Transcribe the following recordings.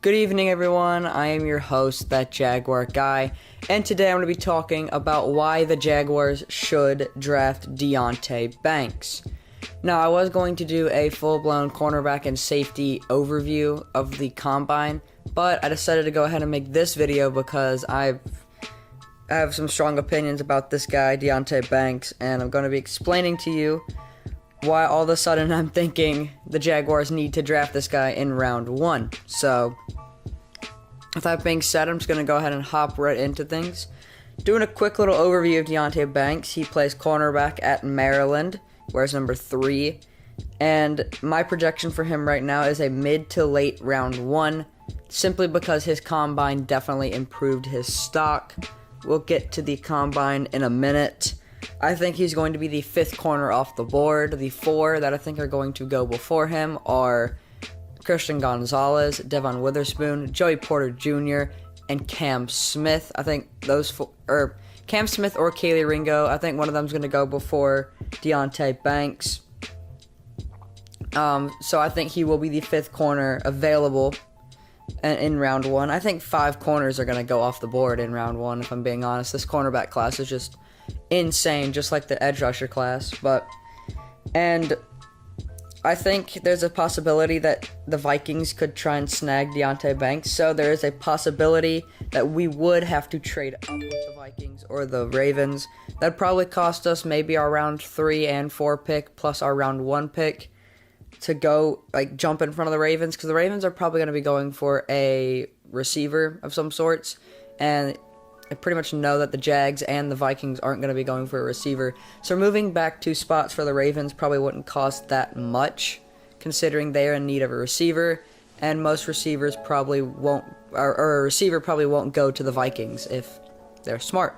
Good evening, everyone. I am your host, That Jaguar Guy, and today I'm going to be talking about why the Jaguars should draft Deonte Banks. Now, I was going to do a full-blown cornerback and safety overview of the combine, but I decided to go ahead and make this video because I have some strong opinions about this guy, Deonte Banks, and I'm going to be explaining to you why all of a sudden I'm thinking the Jaguars need to draft this guy in round 1. So, with that being said, I'm just going to go ahead and hop right into things. Doing a quick little overview of Deonte Banks. He plays cornerback at Maryland, wears number 3. And my projection for him right now is a mid to late round 1, simply because his combine definitely improved his stock. We'll get to the combine in a minute. I think he's going to be the 5th corner off the board. The 4 that I think are going to go before him are Christian Gonzalez, Devon Witherspoon, Joey Porter Jr., and Cam Smith. I think those four, or Cam Smith or Kaylee Ringo, I think one of them is going to go before Deonte Banks. So I think he will be the 5th corner available in round 1. I think 5 corners are going to go off the board in round 1, if I'm being honest. This cornerback class is just insane, just like the edge rusher class. And I think there's a possibility that the Vikings could try and snag Deonte Banks, so there is a possibility that we would have to trade up with the Vikings or the Ravens. That'd probably cost us maybe our round 3 and 4 pick plus our round 1 pick to go, jump in front of the Ravens, because the Ravens are probably going to be going for a receiver of some sorts, and I pretty much know that the Jags and the Vikings aren't going to be going for a receiver. So moving back 2 spots for the Ravens probably wouldn't cost that much, considering they're in need of a receiver, and most receivers probably won't, or a receiver probably won't go to the Vikings if they're smart.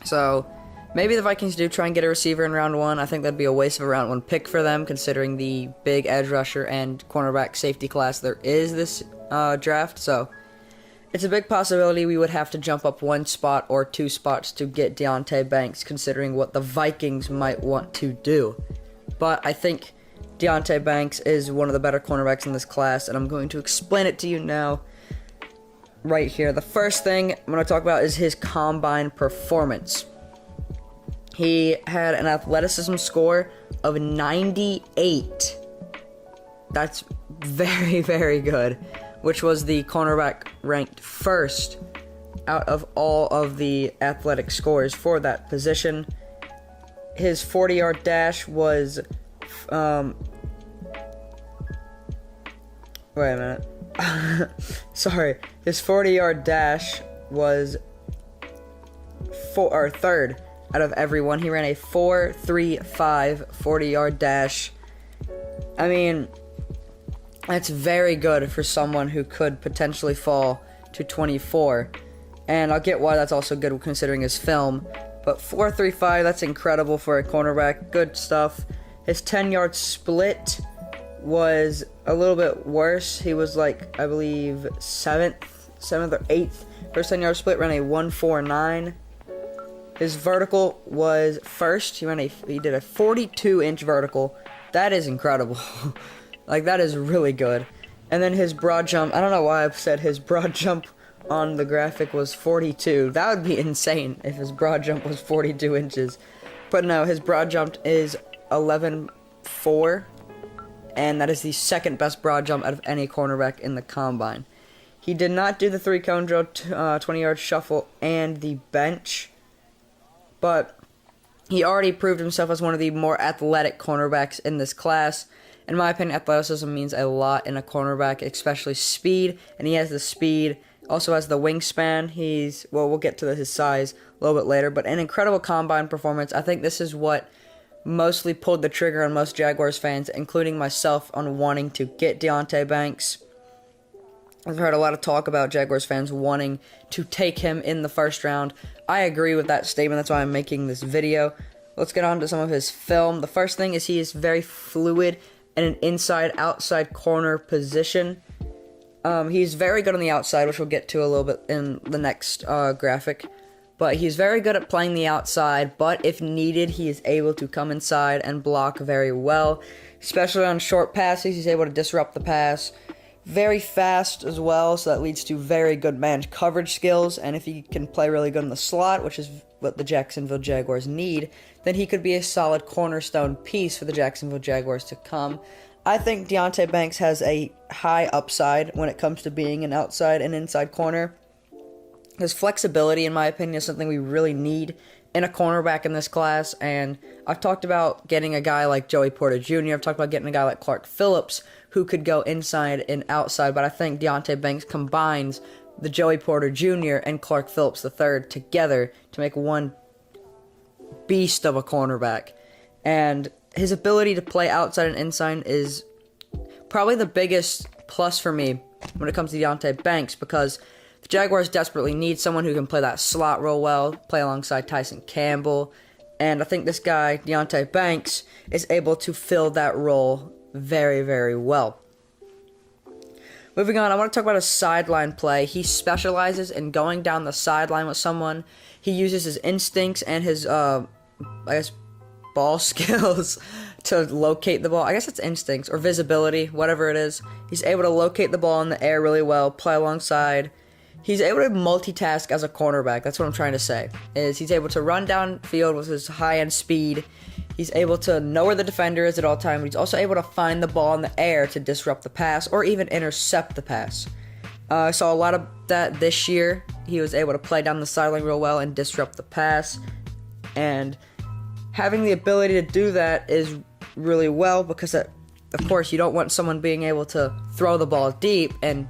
So maybe the Vikings do try and get a receiver in round 1. I think that'd be a waste of a round 1 pick for them, considering the big edge rusher and cornerback safety class there is this draft. So it's a big possibility we would have to jump up 1 spot or 2 spots to get Deonte Banks, considering what the Vikings might want to do. But I think Deonte Banks is one of the better cornerbacks in this class, and I'm going to explain it to you now, right here. The first thing I'm going to talk about is his combine performance. He had an athleticism score of 98. That's very, very good, which was the cornerback ranked first out of all of the athletic scores for that position. His 40-yard dash was, wait a minute. Sorry. His 40-yard dash was 3rd out of everyone. He ran a 4.35 40-yard dash. I mean, that's very good for someone who could potentially fall to 24. And I'll get why that's also good considering his film. But 4.35, that's incredible for a cornerback. Good stuff. His 10-yard split was a little bit worse. He was I believe 7th or 8th. First 10-yard split ran a 1.49. His vertical was first. He did a 42-inch vertical. That is incredible. That is really good. And then his broad jump, I don't know why I've said his broad jump on the graphic was 42. That would be insane if his broad jump was 42 inches. But no, his broad jump is 11.4. And that is the 2nd best broad jump out of any cornerback in the combine. He did not do the 3-cone drill, 20-yard shuffle, and the bench. But he already proved himself as one of the more athletic cornerbacks in this class. In my opinion, athleticism means a lot in a cornerback, especially speed, and he has the speed, also has the wingspan. We'll get to his size a little bit later, but an incredible combine performance. I think this is what mostly pulled the trigger on most Jaguars fans, including myself, on wanting to get Deonte Banks. I've heard a lot of talk about Jaguars fans wanting to take him in the 1st round. I agree with that statement, that's why I'm making this video. Let's get on to some of his film. The first thing is he is very fluid in an inside-outside corner position. He's very good on the outside, which we'll get to a little bit in the next graphic. But he's very good at playing the outside, but if needed, he is able to come inside and block very well. Especially on short passes, he's able to disrupt the pass. Very fast as well, so that leads to very good man coverage skills. And if he can play really good in the slot, which is what the Jacksonville Jaguars need, then he could be a solid cornerstone piece for the Jacksonville Jaguars to come. I think Deonte Banks has a high upside when it comes to being an outside and inside corner. His flexibility, in my opinion, is something we really need in a cornerback in this class. And I've talked about getting a guy like Joey Porter Jr. I've talked about getting a guy like Clark Phillips who could go inside and outside. But I think Deonte Banks combines the Joey Porter Jr. and Clark Phillips III together to make one beast of a cornerback. And his ability to play outside and inside is probably the biggest plus for me when it comes to Deonte Banks, because the Jaguars desperately need someone who can play that slot role well, play alongside Tyson Campbell. And I think this guy, Deonte Banks, is able to fill that role very, very well. Moving on, I want to talk about his sideline play. He specializes in going down the sideline with someone. He uses his instincts and his, ball skills to locate the ball. I guess it's instincts or visibility, whatever it is. He's able to locate the ball in the air really well, play alongside. He's able to multitask as a cornerback. That's what I'm trying to say. He's able to run downfield with his high-end speed. He's able to know where the defender is at all times. He's also able to find the ball in the air to disrupt the pass or even intercept the pass. I saw a lot of that this year. He was able to play down the sideline real well and disrupt the pass. And having the ability to do that is really well because, of course, you don't want someone being able to throw the ball deep and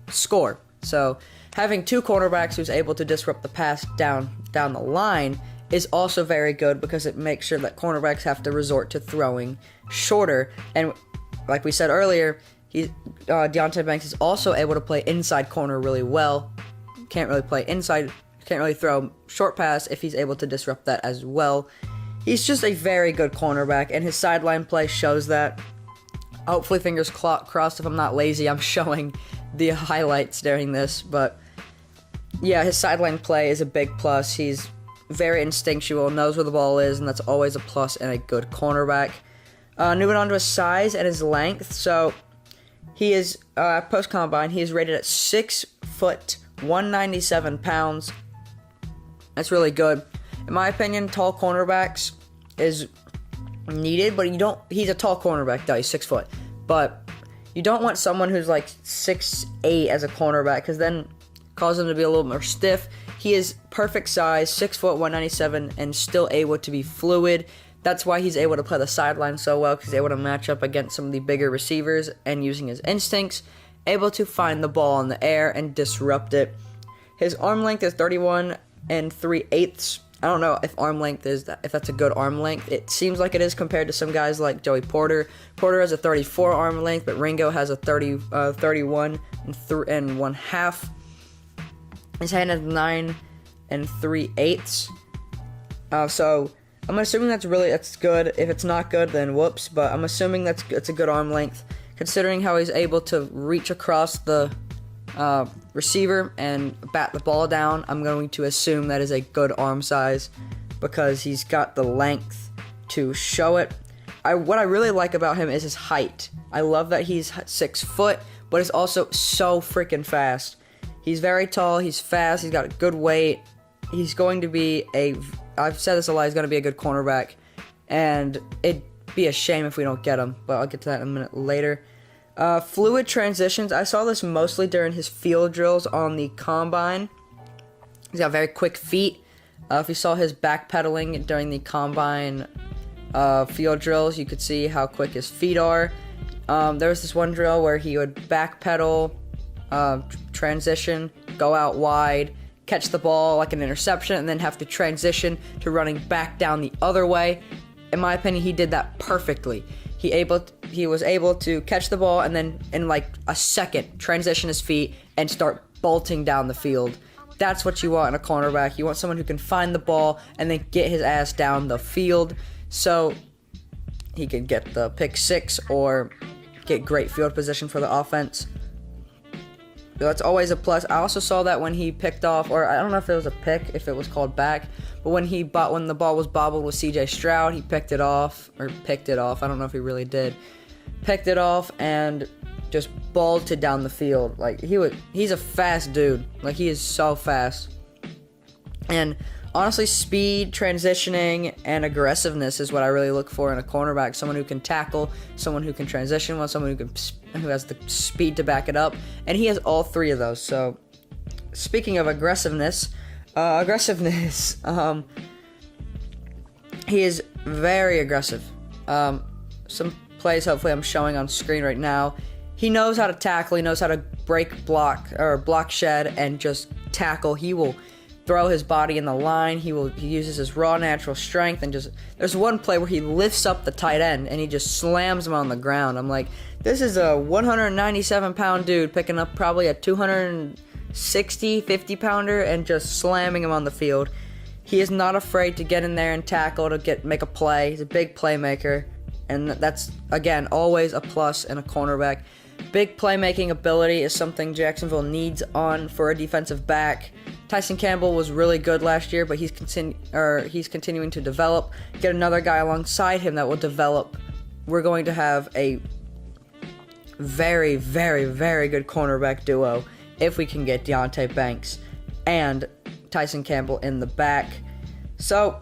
score. So having two cornerbacks who's able to disrupt the pass down the line is also very good because it makes sure that cornerbacks have to resort to throwing shorter. And like we said earlier, Deonte Banks is also able to play inside corner really well. Can't really play inside, can't really throw short pass if he's able to disrupt that as well. He's just a very good cornerback, and his sideline play shows that. Hopefully, fingers crossed, if I'm not lazy, I'm showing the highlights during this. But yeah, his sideline play is a big plus. He's very instinctual, knows where the ball is, and that's always a plus in a good cornerback. Moving on to his size and his length. So he is, post-combine, he is rated at 6 foot, 197 pounds. That's really good. In my opinion, tall cornerbacks is needed, but he's a tall cornerback though, he's 6 foot. But you don't want someone who's like 6'8" as a cornerback, because then cause him to be a little more stiff. He is perfect size, 6 foot, 197, and still able to be fluid. That's why he's able to play the sideline so well, because he's able to match up against some of the bigger receivers and using his instincts, able to find the ball in the air and disrupt it. His arm length is 31 3/8. I don't know if if that's a good arm length. It seems like it is compared to some guys like Joey Porter. Porter has a 34 arm length, but Ringo has a 31 1/2. His hand is 9 3/8. So I'm assuming that's good. If it's not good, then whoops. But I'm assuming it's a good arm length, considering how he's able to reach across the receiver and bat the ball down. I'm going to assume that is a good arm size because he's got the length to show it. What I really like about him is his height. I love that he's 6 foot, but he's also so freaking fast. He's very tall, he's fast, he's got good weight. He's going to be I've said this a lot, he's going to be a good cornerback. And it'd be a shame if we don't get him, but I'll get to that in a minute later. Fluid transitions. I saw this mostly during his field drills on the combine. He's got very quick feet. If you saw his backpedaling during the combine field drills, you could see how quick his feet are. There was this one drill where he would backpedal, transition, go out wide, catch the ball like an interception, and then have to transition to running back down the other way. In my opinion, he did that perfectly. He was able to catch the ball and then in like a second transition his feet and start bolting down the field. That's what you want in a cornerback. You want someone who can find the ball and then get his ass down the field so he can get the pick six or get great field position for the offense. That's always a plus. I also saw that when he picked off, or I don't know if it was a pick, if it was called back, but when the ball was bobbled with CJ Stroud, he picked it off. I don't know if he really did. Picked it off, and just bolted down the field. Like, he's a fast dude. Like, he is so fast. And honestly, speed, transitioning, and aggressiveness is what I really look for in a cornerback. Someone who can tackle, someone who can transition well, someone who has the speed to back it up. And he has all three of those. So, speaking of aggressiveness, he is very aggressive. Some plays, hopefully, I'm showing on screen right now. He knows how to tackle. He knows how to block shed, and just tackle. He will throw his body in the line. He uses his raw natural strength, and there's one play where he lifts up the tight end and he just slams him on the ground. I'm like, this is a 197-pound dude picking up probably a 260, 50-pounder and just slamming him on the field. He is not afraid to get in there and tackle to make a play. He's a big playmaker, and that's, again, always a plus in a cornerback. Big playmaking ability is something Jacksonville needs for a defensive back. Tyson Campbell was really good last year, but he's continuing to develop. Get another guy alongside him that will develop. We're going to have a very, very, very good cornerback duo if we can get Deontay Banks and Tyson Campbell in the back. So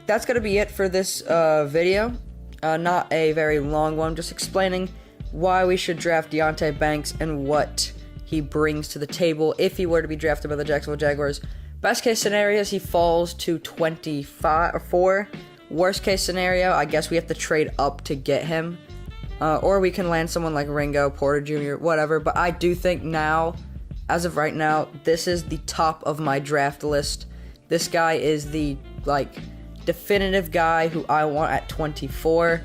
that's going to be it for this video. Not a very long one, just explaining why we should draft Deontay Banks and what he brings to the table if he were to be drafted by the Jacksonville Jaguars. Best case scenario is he falls to 24. Worst case scenario, I guess we have to trade up to get him. Or we can land someone like Ringo, Porter Jr., whatever. But I do think now, as of right now, this is the top of my draft list. This guy is the, definitive guy who I want at 24.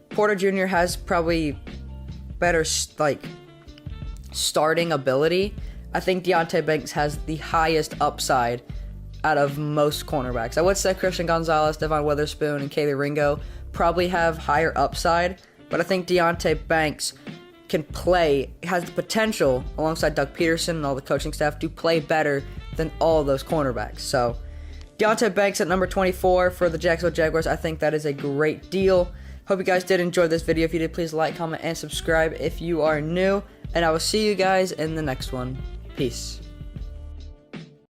Porter Jr. has probably better, starting ability. I think Deontay Banks has the highest upside out of most cornerbacks. I would say Christian Gonzalez, Devon Witherspoon, and Kaylee Ringo probably have higher upside, but I think Deontay Banks has the potential, alongside Doug Peterson and all the coaching staff, to play better than all of those cornerbacks. So, Deontay Banks at number 24 for the Jacksonville Jaguars. I think that is a great deal. Hope you guys did enjoy this video. If you did, please like, comment, and subscribe if you are new. And I will see you guys in the next one. Peace.